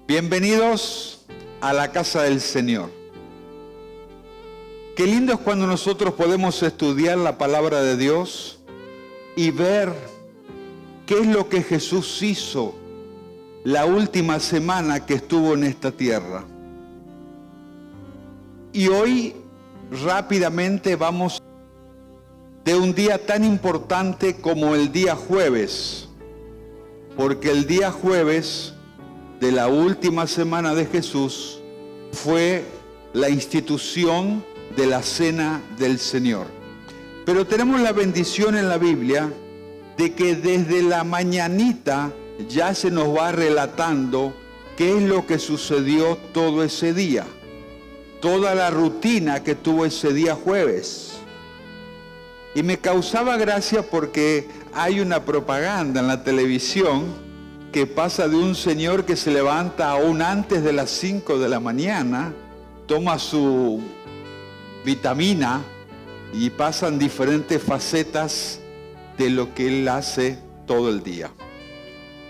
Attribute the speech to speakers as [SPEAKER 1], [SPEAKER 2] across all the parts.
[SPEAKER 1] Bienvenidos a la casa del Señor. Qué lindo es cuando nosotros podemos estudiar la palabra de Dios y ver qué es lo que Jesús hizo la última semana que estuvo en esta tierra. Y hoy rápidamente vamos de un día tan importante como el día jueves, porque el día jueves de la última semana de Jesús fue la institución de la Cena del Señor. Pero tenemos la bendición en la Biblia de que desde la mañanita ya se nos va relatando qué es lo que sucedió todo ese día, toda la rutina que tuvo ese día jueves. Y me causaba gracia porque hay una propaganda en la televisión que pasa de un señor que se levanta aún antes de las 5 de la mañana, toma su vitamina y pasan diferentes facetas de lo que él hace todo el día.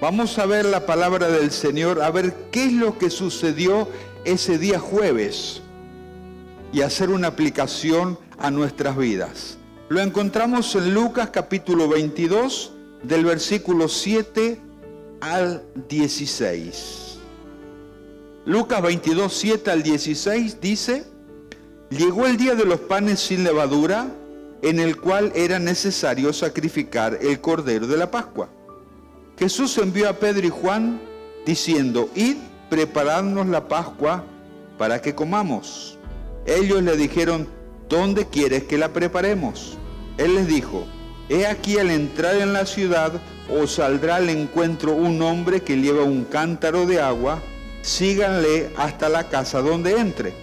[SPEAKER 1] Vamos a ver la palabra del Señor, a ver qué es lo que sucedió ese día jueves y hacer una aplicación a nuestras vidas. Lo encontramos en Lucas capítulo 22, del versículo 7 al 16. Lucas 22, 7 al 16 dice: llegó el día de los panes sin levadura, en el cual era necesario sacrificar el cordero de la Pascua. Jesús envió a Pedro y Juan diciendo: id, preparadnos la Pascua para que comamos. Ellos le dijeron: ¿dónde quieres que la preparemos? Él les dijo: he aquí, al entrar en la ciudad os saldrá al encuentro un hombre que lleva un cántaro de agua, síganle hasta la casa donde entre.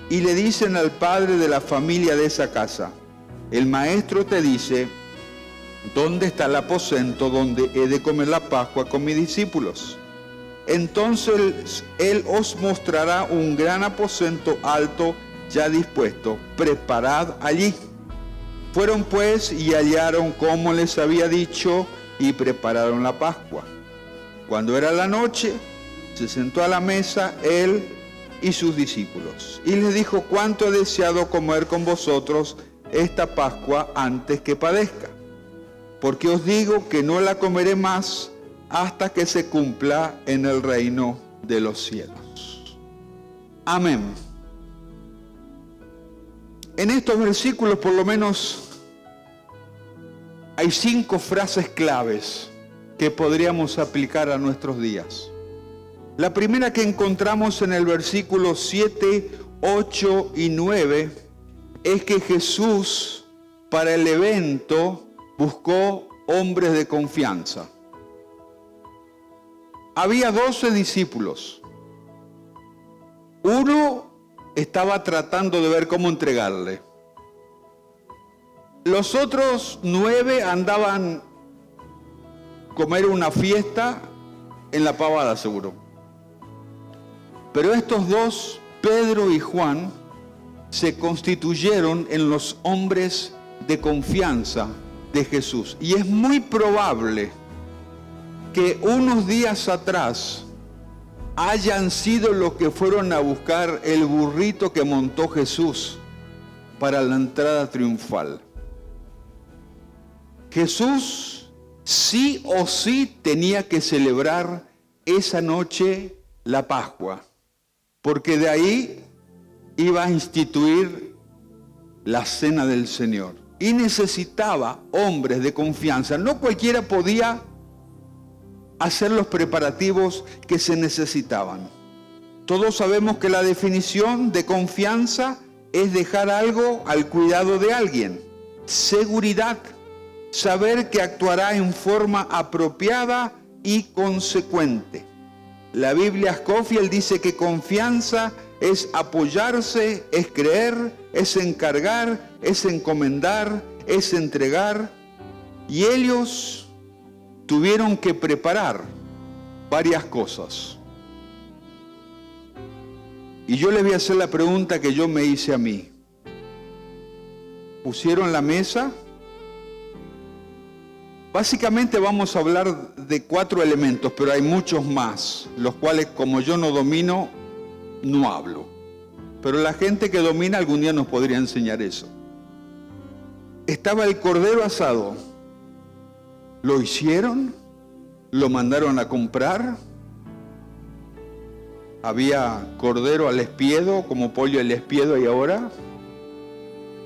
[SPEAKER 1] Y le dicen al padre de la familia de esa casa: el maestro te dice, ¿dónde está el aposento donde he de comer la Pascua con mis discípulos? Entonces él os mostrará un gran aposento alto ya dispuesto, preparad allí. Fueron pues y hallaron como les había dicho y prepararon la Pascua. Cuando era la noche, se sentó a la mesa él y sus discípulos y les dijo: cuánto he deseado comer con vosotros esta Pascua antes que padezca, porque os digo que no la comeré más hasta que se cumpla en el reino de los cielos. Amén. En estos versículos por lo menos hay 5 frases claves que podríamos aplicar a nuestros días. La primera que encontramos en el versículo 7, 8 y 9 es que Jesús para el evento buscó hombres de confianza. Había 12 discípulos. Uno estaba tratando de ver cómo entregarle. Los otros 9 andaban a comer una fiesta en la pavada, seguro. Pero estos 2, Pedro y Juan, se constituyeron en los hombres de confianza de Jesús. Y es muy probable que unos días atrás hayan sido los que fueron a buscar el burrito que montó Jesús para la entrada triunfal. Jesús sí o sí tenía que celebrar esa noche la Pascua, porque de ahí iba a instituir la Cena del Señor. Y necesitaba hombres de confianza. No cualquiera podía hacer los preparativos que se necesitaban. Todos sabemos que la definición de confianza es dejar algo al cuidado de alguien. Seguridad. Saber que actuará en forma apropiada y consecuente. La Biblia Scofield dice que confianza es apoyarse, es creer, es encargar, es encomendar, es entregar. Y ellos tuvieron que preparar varias cosas. Y yo les voy a hacer la pregunta que yo me hice a mí. ¿Pusieron la mesa? Básicamente vamos a hablar de 4 elementos, pero hay muchos más, los cuales como yo no domino, no hablo. Pero la gente que domina algún día nos podría enseñar eso. Estaba el cordero asado. ¿Lo hicieron? ¿Lo mandaron a comprar? Había cordero al espiedo, como pollo al espiedo hay ahora.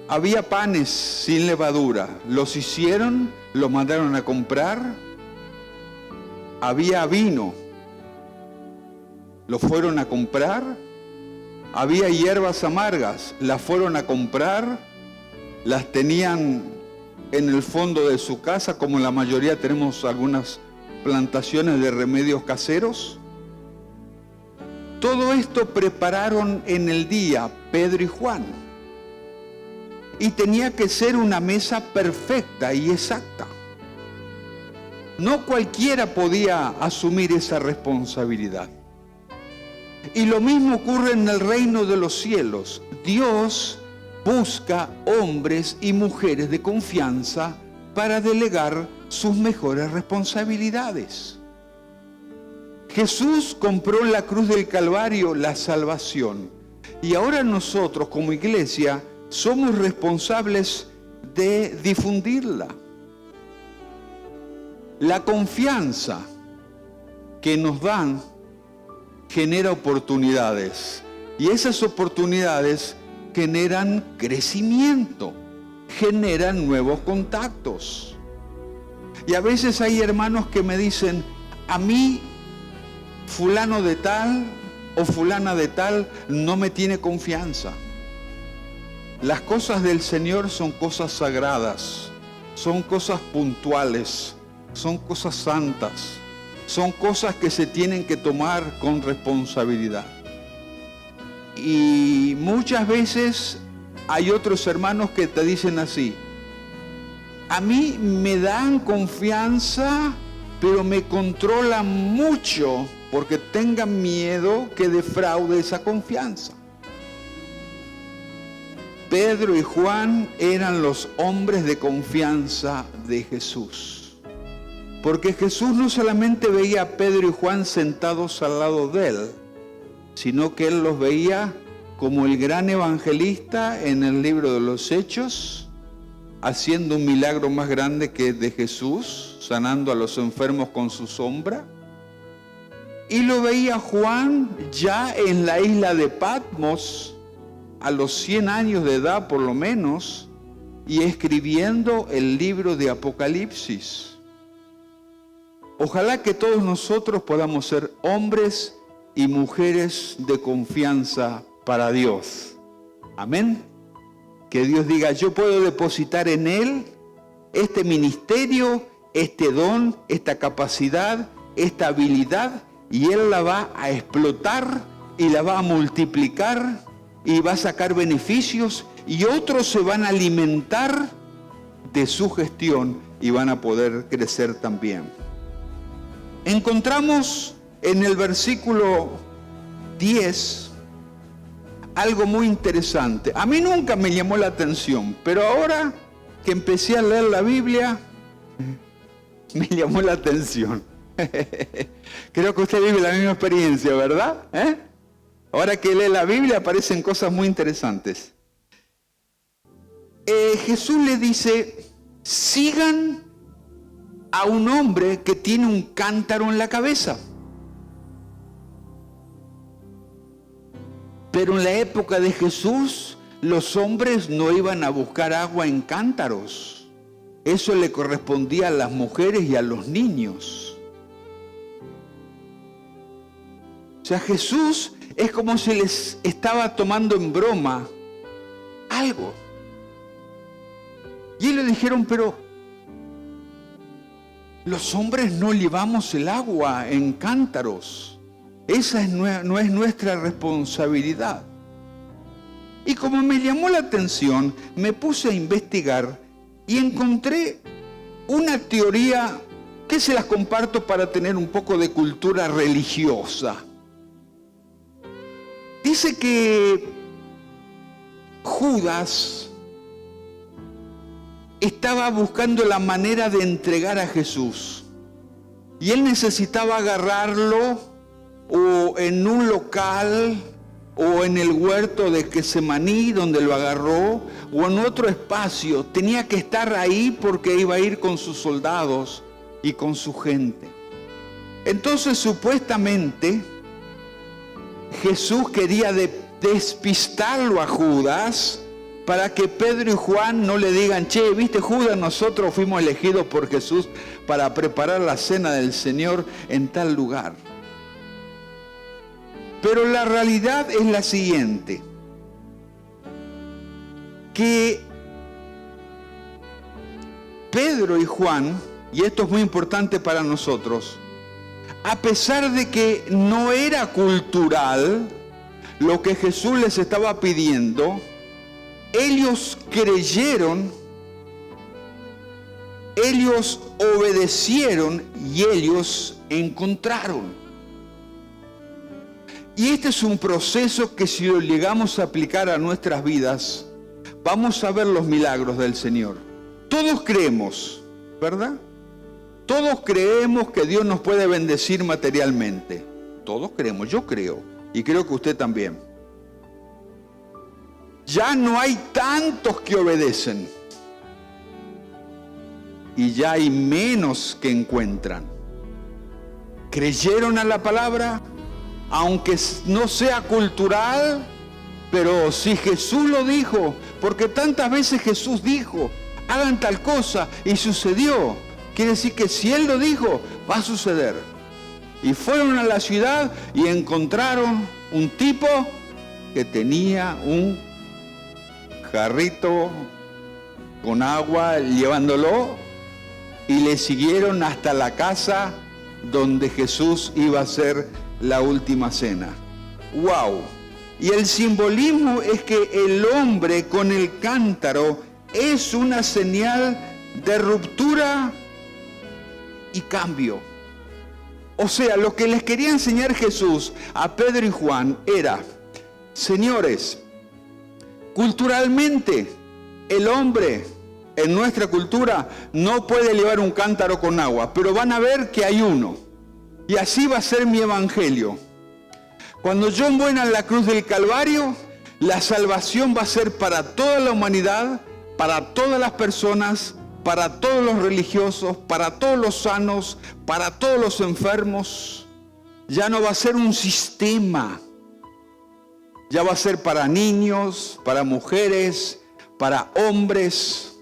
[SPEAKER 1] Había panes sin levadura. ¿Los hicieron? ¿Los mandaron a comprar? Había vino. ¿Lo fueron a comprar? Había hierbas amargas. ¿Las fueron a comprar? ¿Las tenían en el fondo de su casa, como la mayoría tenemos algunas plantaciones de remedios caseros? Todo esto prepararon en el día Pedro y Juan. Y tenía que ser una mesa perfecta y exacta. No cualquiera podía asumir esa responsabilidad. Y lo mismo ocurre en el reino de los cielos. Dios busca hombres y mujeres de confianza para delegar sus mejores responsabilidades. Jesús compró en la cruz del Calvario la salvación. Y ahora nosotros como iglesia somos responsables de difundirla. La confianza que nos dan genera oportunidades. Y esas oportunidades generan crecimiento, generan nuevos contactos. Y a veces hay hermanos que me dicen, a mí fulano de tal o fulana de tal no me tiene confianza. Las cosas del Señor son cosas sagradas, son cosas puntuales, son cosas santas, son cosas que se tienen que tomar con responsabilidad. Y muchas veces hay otros hermanos que te dicen así, a mí me dan confianza, pero me controlan mucho porque tengan miedo que defraude esa confianza. Pedro y Juan eran los hombres de confianza de Jesús. Porque Jesús no solamente veía a Pedro y Juan sentados al lado de él, sino que él los veía como el gran evangelista en el libro de los Hechos, haciendo un milagro más grande que el de Jesús, sanando a los enfermos con su sombra. Y lo veía Juan ya en la isla de Patmos, a los 100 años de edad por lo menos, y escribiendo el libro de Apocalipsis. Ojalá que todos nosotros podamos ser hombres y mujeres de confianza para Dios. Amén. Que Dios diga, yo puedo depositar en Él este ministerio, este don, esta capacidad, esta habilidad, y Él la va a explotar y la va a multiplicar y va a sacar beneficios, y otros se van a alimentar de su gestión y van a poder crecer también. Encontramos en el versículo 10 algo muy interesante. A mí nunca me llamó la atención, pero ahora que empecé a leer la Biblia, me llamó la atención. Creo que usted vive la misma experiencia, ¿verdad? Ahora que lee la Biblia aparecen cosas muy interesantes. Jesús le dice, sigan a un hombre que tiene un cántaro en la cabeza. Pero en la época de Jesús, los hombres no iban a buscar agua en cántaros. Eso le correspondía a las mujeres y a los niños. O sea, Jesús es como si les estaba tomando en broma algo. Y le dijeron, pero los hombres no llevamos el agua en cántaros. Esa no es nuestra responsabilidad. Y como me llamó la atención, me puse a investigar y encontré una teoría que se las comparto para tener un poco de cultura religiosa. Dice que Judas estaba buscando la manera de entregar a Jesús. Y él necesitaba agarrarlo o en un local o en el huerto de Getsemaní donde lo agarró o en otro espacio. Tenía que estar ahí porque iba a ir con sus soldados y con su gente. Entonces supuestamente Jesús quería despistarlo a Judas para que Pedro y Juan no le digan: che, ¿viste, Judas? Nosotros fuimos elegidos por Jesús para preparar la cena del Señor en tal lugar. Pero la realidad es la siguiente, que Pedro y Juan, y esto es muy importante para nosotros, a pesar de que no era cultural lo que Jesús les estaba pidiendo, ellos creyeron, ellos obedecieron y ellos encontraron. Y este es un proceso que si lo llegamos a aplicar a nuestras vidas, vamos a ver los milagros del Señor. Todos creemos, ¿verdad? Todos creemos que Dios nos puede bendecir materialmente. Todos creemos, yo creo, y creo que usted también. Ya no hay tantos que obedecen y ya hay menos que encuentran. ¿Creyeron a la palabra? Aunque no sea cultural, pero si Jesús lo dijo, porque tantas veces Jesús dijo, hagan tal cosa y sucedió. Quiere decir que si Él lo dijo, va a suceder. Y fueron a la ciudad y encontraron un tipo que tenía un jarrito con agua llevándolo y le siguieron hasta la casa donde Jesús iba a hacer la última cena. ¡Wow! Y el simbolismo es que el hombre con el cántaro es una señal de ruptura y cambio. O sea, lo que les quería enseñar Jesús a Pedro y Juan era: señores, culturalmente el hombre en nuestra cultura no puede llevar un cántaro con agua, pero van a ver que hay uno. Y así va a ser mi evangelio. Cuando yo muera en la cruz del Calvario, la salvación va a ser para toda la humanidad, para todas las personas, para todos los religiosos, para todos los sanos, para todos los enfermos. Ya no va a ser un sistema. Ya va a ser para niños, para mujeres, para hombres,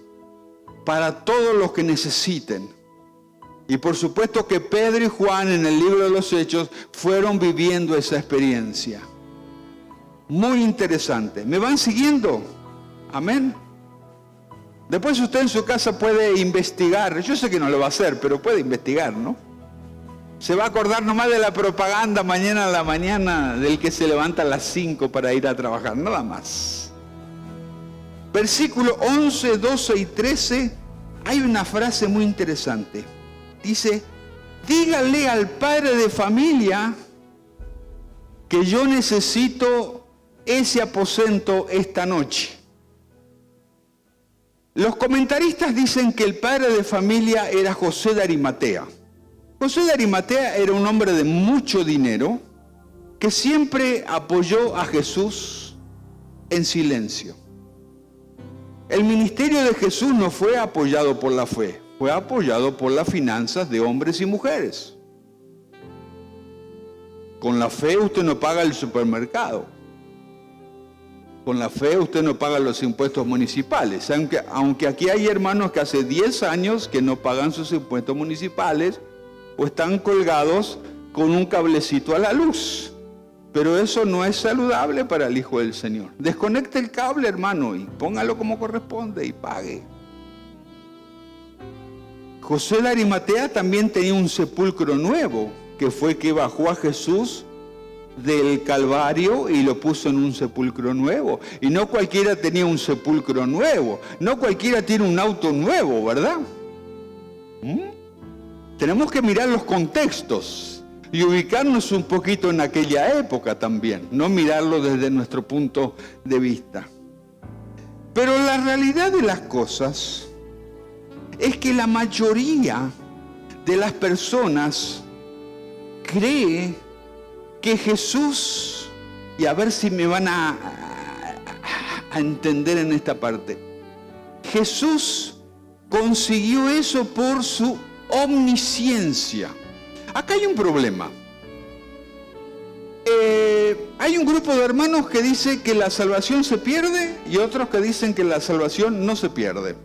[SPEAKER 1] para todos los que necesiten. Y por supuesto que Pedro y Juan en el libro de los Hechos fueron viviendo esa experiencia. Muy interesante. ¿Me van siguiendo? Amén. Después usted en su casa puede investigar. Yo sé que no lo va a hacer, pero puede investigar, ¿no? Se va a acordar nomás de la propaganda mañana a la mañana del que se levanta a las 5 para ir a trabajar. Nada más. Versículo 11, 12 y 13. Hay una frase muy interesante. Dice: dígale al padre de familia que yo necesito ese aposento esta noche. Los comentaristas dicen que el padre de familia era José de Arimatea. José de Arimatea era un hombre de mucho dinero que siempre apoyó a Jesús en silencio. El ministerio de Jesús no fue apoyado por la fe, fue apoyado por las finanzas de hombres y mujeres. Con la fe usted no paga el supermercado. Con la fe usted no paga los impuestos municipales. Aunque aquí hay hermanos que hace 10 años que no pagan sus impuestos municipales o están colgados con un cablecito a la luz. Pero eso no es saludable para el Hijo del Señor. Desconecte el cable, hermano, y póngalo como corresponde y pague. José de Arimatea también tenía un sepulcro nuevo, que fue que bajó a Jesús del Calvario y lo puso en un sepulcro nuevo. Y no cualquiera tenía un sepulcro nuevo, no cualquiera tiene un auto nuevo, ¿verdad? Tenemos que mirar los contextos y ubicarnos un poquito en aquella época también, no mirarlo desde nuestro punto de vista. Pero la realidad de las cosas es que la mayoría de las personas cree que Jesús, y a ver si me van a entender en esta parte, Jesús consiguió eso por su omnisciencia. Acá hay un problema. Hay un grupo de hermanos que dice que la salvación se pierde y otros que dicen que la salvación no se pierde.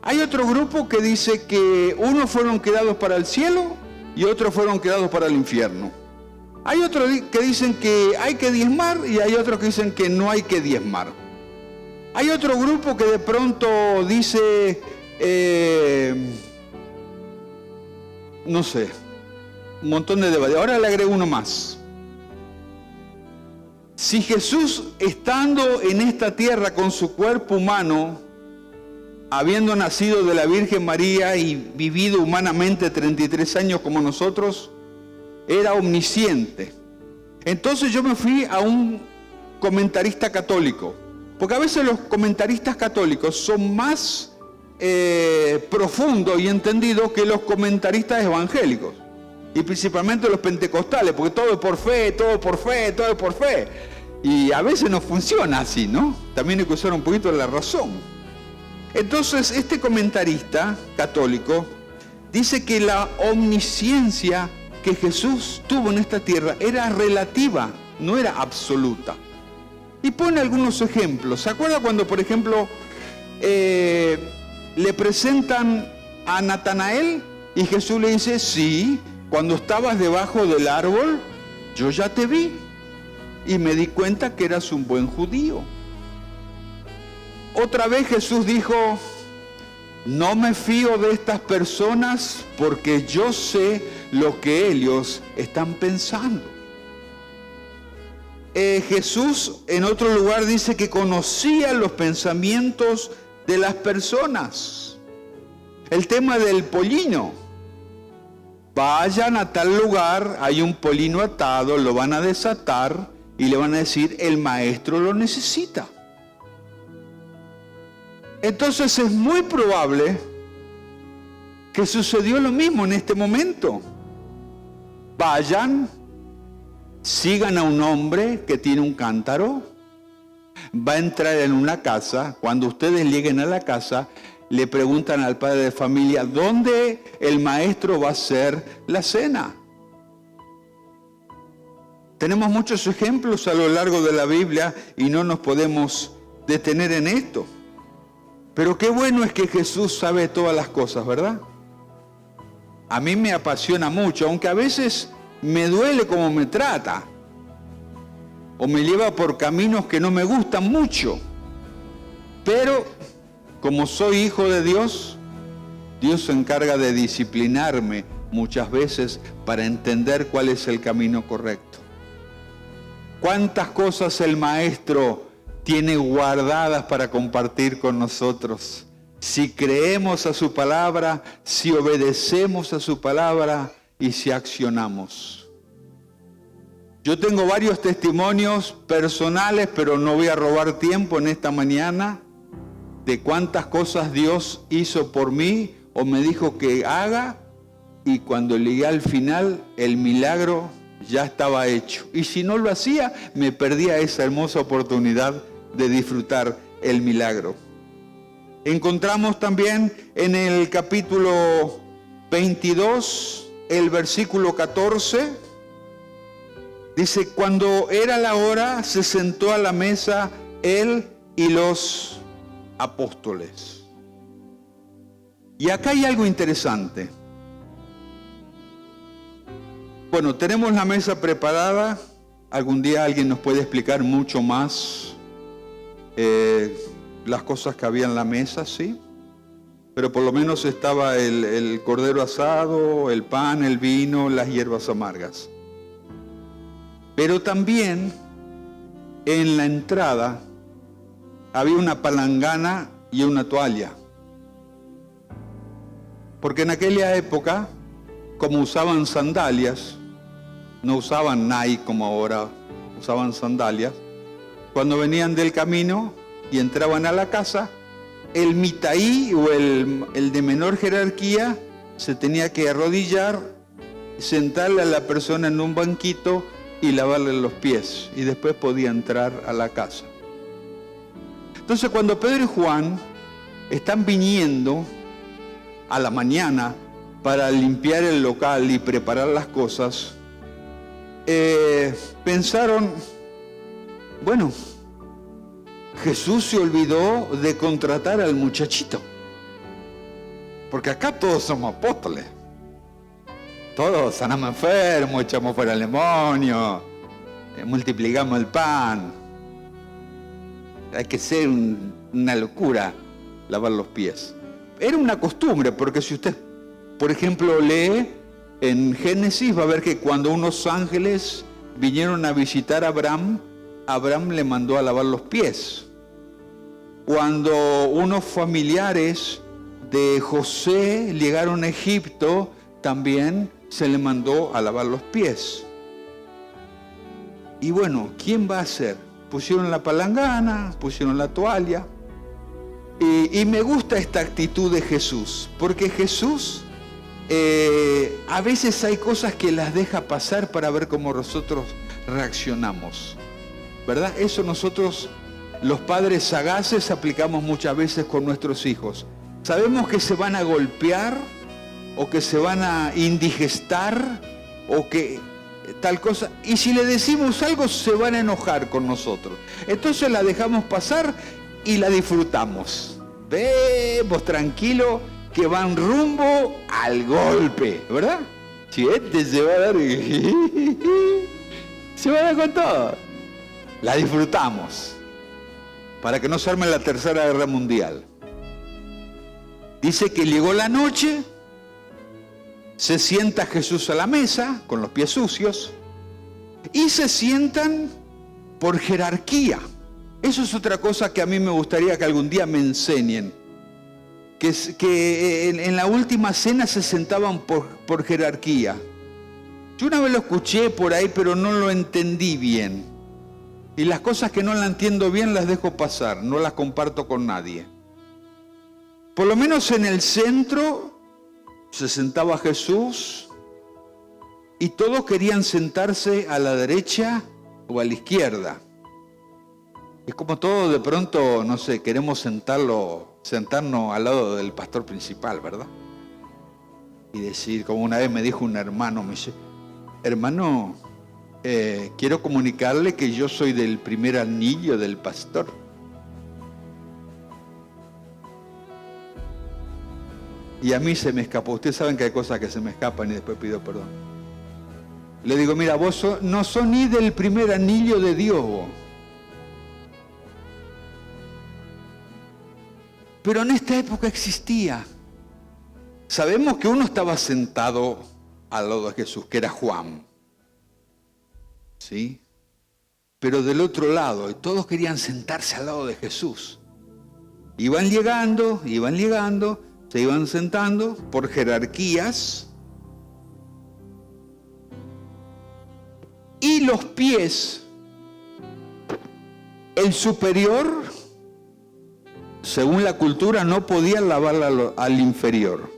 [SPEAKER 1] Hay otro grupo que dice que unos fueron quedados para el cielo y otros fueron quedados para el infierno. Hay otros que dicen que hay que diezmar y hay otros que dicen que no hay que diezmar. Hay otro grupo que de pronto dice, no sé, un montón de debate. Ahora le agrego uno más. Si Jesús, estando en esta tierra con su cuerpo humano, habiendo nacido de la Virgen María y vivido humanamente 33 años como nosotros, era omnisciente. Entonces yo me fui a un comentarista católico, porque a veces los comentaristas católicos son más profundos y entendidos que los comentaristas evangélicos, y principalmente los pentecostales, porque todo es por fe, todo es por fe, todo es por fe. Y a veces no funciona así, ¿no? También hay que usar un poquito la razón. Entonces, este comentarista católico dice que la omnisciencia que Jesús tuvo en esta tierra era relativa, no era absoluta. Y pone algunos ejemplos. ¿Se acuerda cuando, por ejemplo, le presentan a Natanael y Jesús le dice, sí, cuando estabas debajo del árbol, yo ya te vi y me di cuenta que eras un buen judío? Otra vez Jesús dijo, no me fío de estas personas porque yo sé lo que ellos están pensando. Jesús en otro lugar dice que conocía los pensamientos de las personas. El tema del pollino. Vayan a tal lugar, hay un pollino atado, lo van a desatar y le van a decir, el maestro lo necesita. Entonces es muy probable que sucedió lo mismo en este momento. Vayan, sigan a un hombre que tiene un cántaro, va a entrar en una casa, cuando ustedes lleguen a la casa, le preguntan al padre de familia, ¿dónde el maestro va a hacer la cena? Tenemos muchos ejemplos a lo largo de la Biblia y no nos podemos detener en esto. Pero qué bueno es que Jesús sabe todas las cosas, ¿verdad? A mí me apasiona mucho, aunque a veces me duele cómo me trata. O me lleva por caminos que no me gustan mucho. Pero como soy hijo de Dios, Dios se encarga de disciplinarme muchas veces para entender cuál es el camino correcto. ¿Cuántas cosas el Maestro tiene guardadas para compartir con nosotros? Si creemos a su palabra, si obedecemos a su palabra y si accionamos. Yo tengo varios testimonios personales, pero no voy a robar tiempo en esta mañana, de cuántas cosas Dios hizo por mí o me dijo que haga, y cuando llegué al final, el milagro ya estaba hecho. Y si no lo hacía, me perdía esa hermosa oportunidad de disfrutar el milagro. Encontramos también en el capítulo 22, el versículo 14, dice, cuando era la hora, se sentó a la mesa él y los apóstoles. Y acá hay algo interesante. Bueno, tenemos la mesa preparada. Algún día alguien nos puede explicar mucho más las cosas que había en la mesa, ¿sí? Pero por lo menos estaba el cordero asado, el pan, el vino, las hierbas amargas. Pero también en la entrada había una palangana y una toalla. Porque en aquella época, como usaban sandalias, no usaban Nike como ahora, usaban sandalias. Cuando venían del camino y entraban a la casa, el mitaí o el de menor jerarquía se tenía que arrodillar, sentarle a la persona en un banquito y lavarle los pies, y después podía entrar a la casa. Entonces, cuando Pedro y Juan están viniendo a la mañana para limpiar el local y preparar las cosas, pensaron, bueno, Jesús se olvidó de contratar al muchachito, porque acá todos somos apóstoles, todos sanamos enfermos, echamos fuera el demonio, multiplicamos el pan. Hay que ser una locura lavar los pies. Era una costumbre, porque si usted, por ejemplo, lee en Génesis, va a ver que cuando unos ángeles vinieron a visitar a Abraham, Abraham le mandó a lavar los pies. Cuando unos familiares de José llegaron a Egipto, también se le mandó a lavar los pies. Y bueno, ¿quién va a hacer? Pusieron la palangana, pusieron la toalla. Y me gusta esta actitud de Jesús, porque Jesús a veces hay cosas que las deja pasar para ver cómo nosotros reaccionamos, ¿verdad? Eso nosotros, los padres sagaces, aplicamos muchas veces con nuestros hijos. Sabemos que se van a golpear, o que se van a indigestar, o que tal cosa, y si le decimos algo se van a enojar con nosotros. Entonces la dejamos pasar y la disfrutamos. Vemos tranquilo que van rumbo al golpe, ¿verdad? Si este se va a dar, se va a dar con todo. La disfrutamos para que no se arme la Tercera Guerra Mundial. Dice que llegó la noche, se sienta Jesús a la mesa con los pies sucios y se sientan por jerarquía. Eso es otra cosa que a mí me gustaría que algún día me enseñen. Que en la última cena se sentaban por jerarquía. Yo una vez lo escuché por ahí, pero no lo entendí bien. Y las cosas que no las entiendo bien las dejo pasar, no las comparto con nadie. Por lo menos en el centro se sentaba Jesús y todos querían sentarse a la derecha o a la izquierda. Es como todo de pronto, no sé, queremos sentarnos al lado del pastor principal, ¿verdad? Y decir, como una vez me dijo un hermano, me dice, hermano, quiero comunicarle que yo soy del primer anillo del pastor. Y a mí se me escapó. Ustedes saben que hay cosas que se me escapan y después pido perdón. Le digo, mira, vos no sos ni del primer anillo de Dios, vos. Pero en esta época existía. Sabemos que uno estaba sentado al lado de Jesús, que era Juan. ¿Sí? Pero del otro lado, y todos querían sentarse al lado de Jesús. Iban llegando, se iban sentando por jerarquías. Y los pies, el superior, según la cultura, no podían lavar al inferior.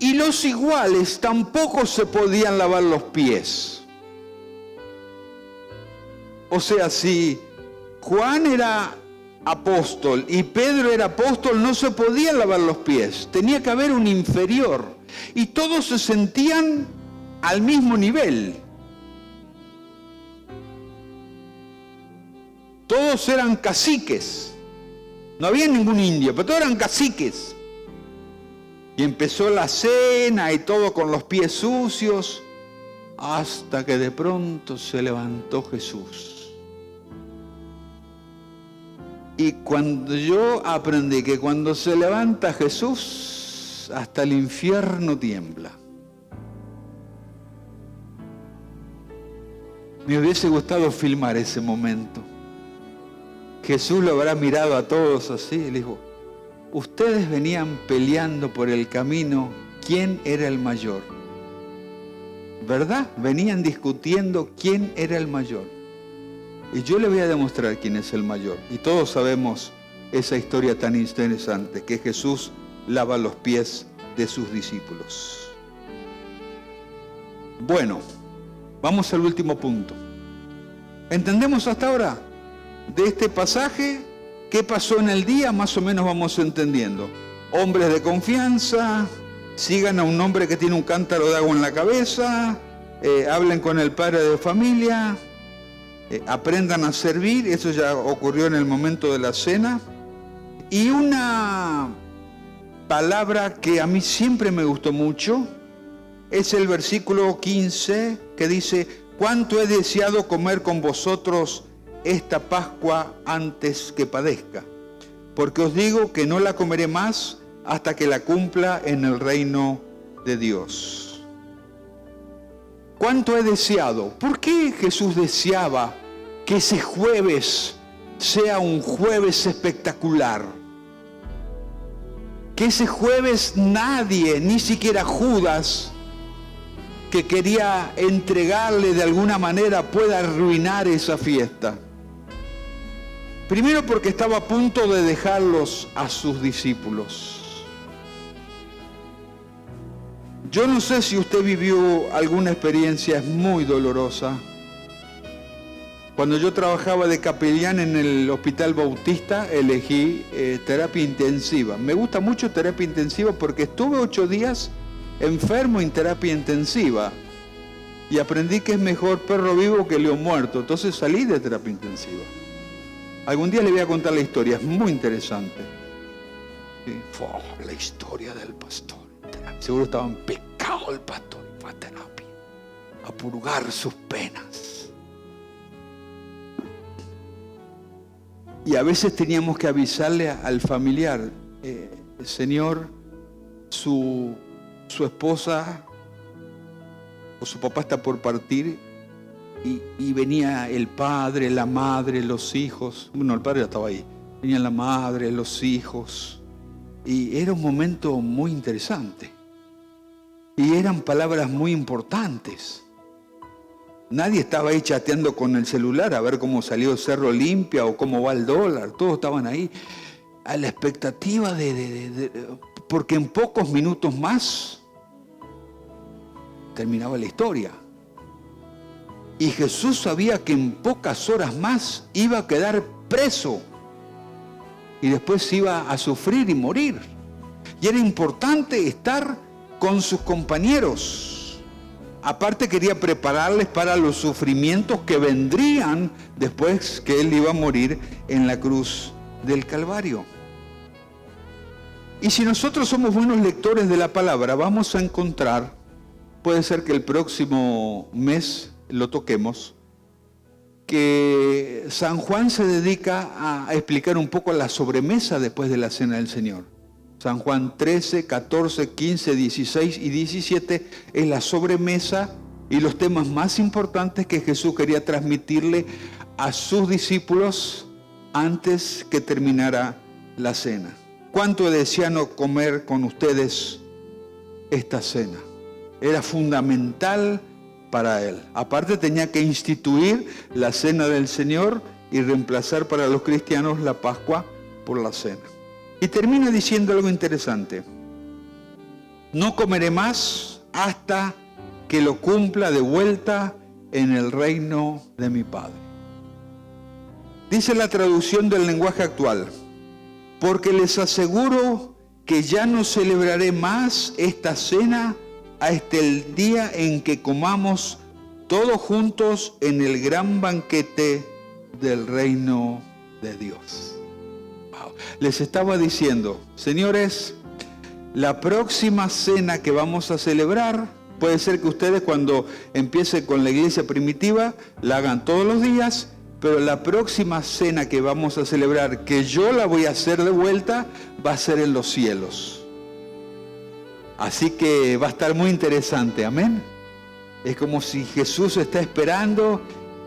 [SPEAKER 1] Y los iguales tampoco se podían lavar los pies. O sea, si Juan era apóstol y Pedro era apóstol, no se podían lavar los pies. Tenía que haber un inferior. Y todos se sentían al mismo nivel. Todos eran caciques. No había ningún indio, pero todos eran caciques. Y empezó la cena y todo con los pies sucios, hasta que de pronto se levantó Jesús. Y cuando yo aprendí que cuando se levanta Jesús, hasta el infierno tiembla. Me hubiese gustado filmar ese momento. Jesús lo habrá mirado a todos así y le dijo, ustedes venían peleando por el camino, ¿quién era el mayor? ¿Verdad? Venían discutiendo quién era el mayor. Y yo le voy a demostrar quién es el mayor. Y todos sabemos esa historia tan interesante, que Jesús lava los pies de sus discípulos. Bueno, vamos al último punto. ¿Entendemos hasta ahora de este pasaje qué pasó en el día? Más o menos vamos entendiendo. Hombres de confianza, sigan a un hombre que tiene un cántaro de agua en la cabeza, hablen con el padre de familia, aprendan a servir. Eso ya ocurrió en el momento de la cena. Y una palabra que a mí siempre me gustó mucho es el versículo 15, que dice: cuánto he deseado comer con vosotros esta Pascua antes que padezca, porque os digo que no la comeré más hasta que la cumpla en el reino de Dios. ¿Cuánto he deseado? ¿Por qué Jesús deseaba que ese jueves sea un jueves espectacular? Que ese jueves nadie, ni siquiera Judas, que quería entregarle de alguna manera, pueda arruinar esa fiesta. Primero porque estaba a punto de dejarlos a sus discípulos. Yo no sé si usted vivió alguna experiencia muy dolorosa. Cuando yo trabajaba de capellán en el Hospital Bautista, elegí terapia intensiva. Me gusta mucho terapia intensiva porque estuve 8 días enfermo en terapia intensiva y aprendí que es mejor perro vivo que león muerto. Entonces salí de terapia intensiva. Algún día le voy a contar la historia, es muy interesante. ¿Sí? La historia del pastor. Seguro estaba en pecado el pastor y fue a terapia a purgar sus penas. Y a veces teníamos que avisarle al familiar: Señor, su esposa o su papá está por partir, y venía el padre, la madre, los hijos. Bueno, el padre ya estaba ahí. Venía la madre, los hijos, y era un momento muy interesante. Y eran palabras muy importantes. Nadie estaba ahí chateando con el celular a ver cómo salió Cerro Limpia o cómo va el dólar. Todos estaban ahí a la expectativa porque en pocos minutos más terminaba la historia. Y Jesús sabía que en pocas horas más iba a quedar preso. Y después iba a sufrir y morir. Y era importante estar con sus compañeros. Aparte quería prepararles para los sufrimientos que vendrían después que él iba a morir en la cruz del Calvario. Y si nosotros somos buenos lectores de la palabra, vamos a encontrar, puede ser que el próximo mes lo toquemos, que San Juan se dedica a explicar un poco la sobremesa después de la Cena del Señor. San Juan 13, 14, 15, 16 y 17 es la sobremesa y los temas más importantes que Jesús quería transmitirle a sus discípulos antes que terminara la cena. ¿Cuánto desean comer con ustedes esta cena? Era fundamental para él. Aparte tenía que instituir la Cena del Señor y reemplazar para los cristianos la Pascua por la cena. Y termina diciendo algo interesante: no comeré más hasta que lo cumpla de vuelta en el reino de mi Padre. Dice la traducción del lenguaje actual: porque les aseguro que ya no celebraré más esta cena hasta el día en que comamos todos juntos en el gran banquete del reino de Dios. Wow. Les estaba diciendo, señores, la próxima cena que vamos a celebrar, puede ser que ustedes cuando empiecen con la iglesia primitiva la hagan todos los días, pero la próxima cena que vamos a celebrar, que yo la voy a hacer de vuelta, va a ser en los cielos. Así que va a estar muy interesante, amén. Es como si Jesús está esperando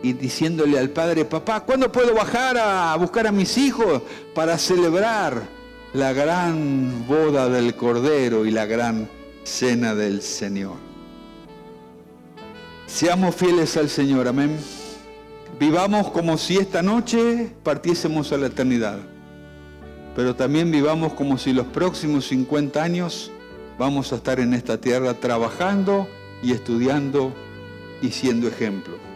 [SPEAKER 1] y diciéndole al Padre: papá, ¿cuándo puedo bajar a buscar a mis hijos para celebrar la gran boda del Cordero y la gran cena del Señor? Seamos fieles al Señor, amén. Vivamos como si esta noche partiésemos a la eternidad. pero también vivamos como si los próximos 50 años vamos a estar en esta tierra trabajando y estudiando y siendo ejemplo.